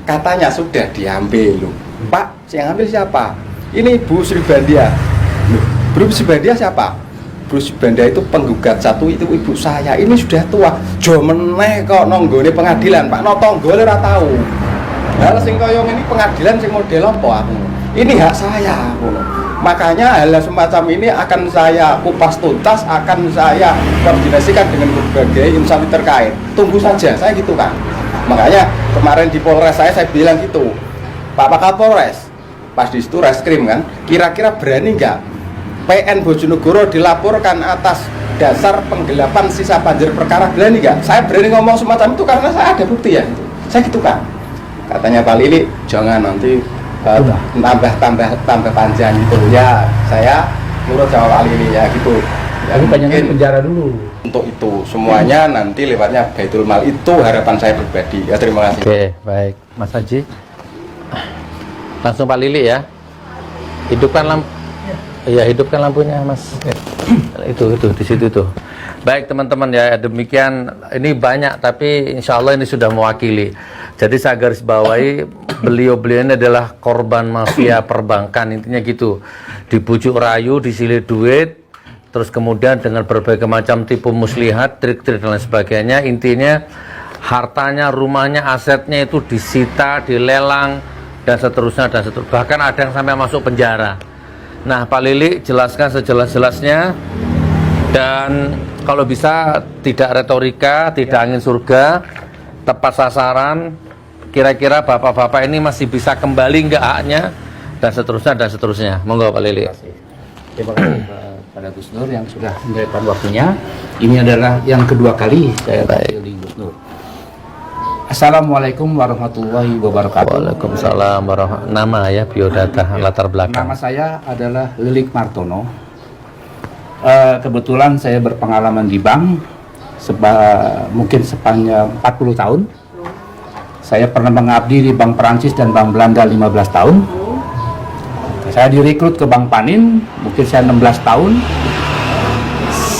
katanya sudah diambil loh. Pak, yang ambil siapa? Ini Bu Sri Bandia. Bu Sri Bandia siapa? Bu Sri Bandia itu penggugat satu, itu ibu saya. Ini sudah tua. Jo meneh kok nonggone pengadilan. Pak Notonggole ora tahu. Hal sing kaya ini pengadilan sing model apa aku? Ini hak saya. Makanya hal semacam ini akan saya kupas tuntas, akan saya koordinasikan dengan berbagai instansi terkait. Tunggu saja, saya gitu kan. Makanya kemarin di Polres saya bilang gitu, Pak Kapolres, pas di situ reskrim kan, kira-kira berani nggak PN Bojonegoro dilaporkan atas dasar penggelapan sisa banjir perkara, berani nggak? Saya berani ngomong semacam itu karena saya ada bukti ya. Saya gitu kan. Katanya Pak Lili, jangan nanti tambah panjang gitu ya. Saya nurut sama Pak Lili ya gitu ya, tapi panjangnya penjara dulu untuk itu semuanya nanti lewatnya Baitul Mal, itu harapan saya pribadi ya. Terima kasih. Oke, baik Mas Haji, langsung Pak Lili ya, hidupkan lampu ya, hidupkan lampunya Mas. itu di situ tuh. Baik teman-teman ya, demikian, ini banyak tapi insya Allah ini sudah mewakili. Jadi saya garis bawahi, beliau-beliau ini adalah korban mafia perbankan, intinya gitu. Dibujuk rayu, disilih duit, terus kemudian dengan berbagai macam tipu muslihat, trik-trik dan lain sebagainya. Intinya hartanya, rumahnya, asetnya itu disita, dilelang, dan seterusnya, dan seterusnya. Bahkan ada yang sampai masuk penjara. Nah Pak Lili jelaskan sejelas-jelasnya, dan kalau bisa tidak retorika, tidak angin surga, tepat sasaran. Kira-kira bapak-bapak ini masih bisa kembali nggak haknya, dan seterusnya dan seterusnya. Monggo Pak Lili. Terima kasih pada Gus Nur yang sudah menyediakan waktunya. Ini adalah yang kedua kali saya tampil di Gus Nur. Assalamualaikum warahmatullahi wabarakatuh. Waalaikumsalam warahmatullahi wabarakatuh. Nama ya, biodata, latar belakang. Nama saya adalah Lilik Martono. Kebetulan saya berpengalaman di bank mungkin sepanjang 40 tahun. Saya pernah mengabdi di Bank Perancis dan Bank Belanda 15 tahun. Saya direkrut ke Bank Panin, mungkin saya 16 tahun.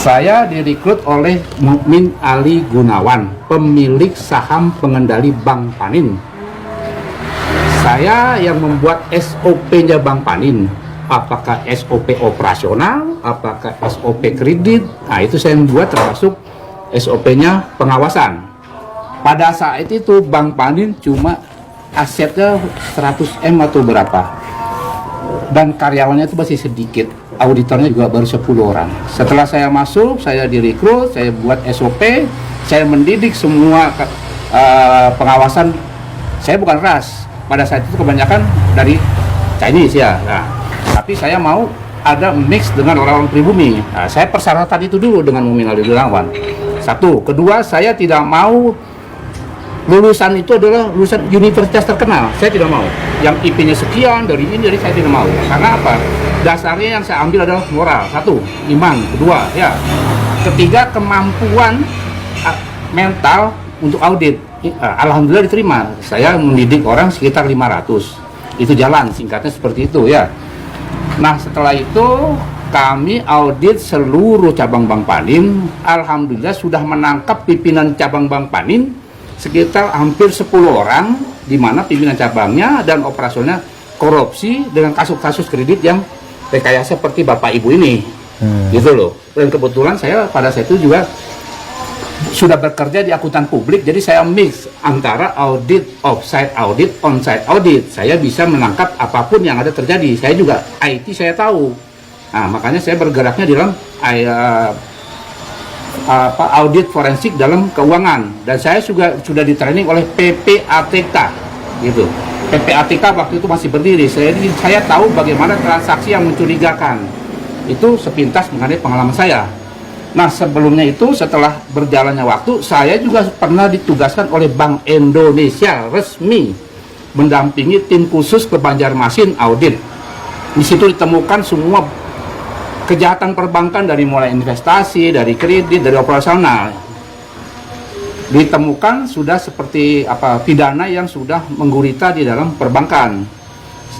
Saya direkrut oleh Mukmin Ali Gunawan, pemilik saham pengendali Bank Panin. Saya yang membuat SOP-nya Bank Panin. Apakah SOP operasional, apakah SOP kredit, nah itu saya membuat, termasuk SOP-nya pengawasan. Pada saat itu Bank Panin cuma asetnya 100M atau berapa, dan karyawannya itu masih sedikit, auditornya juga baru 10 orang. Setelah saya masuk, saya direkrut, saya buat SOP, saya mendidik semua pengawasan. Saya bukan ras, pada saat itu kebanyakan dari Chinese ya. Nah, tapi saya mau ada mix dengan orang-orang pribumi. Nah, saya persyaratan itu dulu dengan Mukmin Ali Gunawan. Satu, kedua, saya tidak mau lulusan itu adalah lulusan universitas terkenal. Saya tidak mau. Yang IP-nya sekian, dari ini, dari saya tidak mau. Karena apa? Dasarnya yang saya ambil adalah moral. Satu, iman. Kedua, ya. Ketiga, kemampuan mental untuk audit. Alhamdulillah diterima. Saya mendidik orang sekitar 500. Itu jalan, singkatnya seperti itu ya. Nah setelah itu kami audit seluruh cabang Bank Panin. Alhamdulillah sudah menangkap pimpinan cabang Bank Panin sekitar hampir 10 orang, di mana pimpinan cabangnya dan operasionalnya korupsi dengan kasus-kasus kredit yang rekayasa seperti Bapak Ibu ini. Gitu loh. Dan kebetulan saya pada saat itu juga sudah bekerja di akuntan publik, jadi saya mix antara audit, offsite audit, onsite audit. Saya bisa menangkap apapun yang ada terjadi. Saya juga IT saya tahu. Nah, makanya saya bergeraknya di dalam audit forensik dalam keuangan, dan saya juga sudah di training oleh PPATK gitu. PPATK waktu itu masih berdiri. Saya tahu bagaimana transaksi yang mencurigakan. Itu sepintas mengenai pengalaman saya. Nah sebelumnya itu, setelah berjalannya waktu, saya juga pernah ditugaskan oleh Bank Indonesia resmi mendampingi tim khusus ke Banjarmasin audit. Di situ ditemukan semua kejahatan perbankan, dari mulai investasi, dari kredit, dari operasional. Ditemukan sudah seperti pidana yang sudah menggurita di dalam perbankan,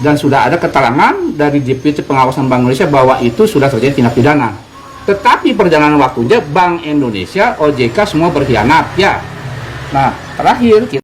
dan sudah ada keterangan dari Deputi Pengawasan Bank Indonesia bahwa itu sudah terjadi tindak pidana. Tetapi perjalanan waktunya Bank Indonesia, OJK semua berkhianat ya. Nah terakhir kita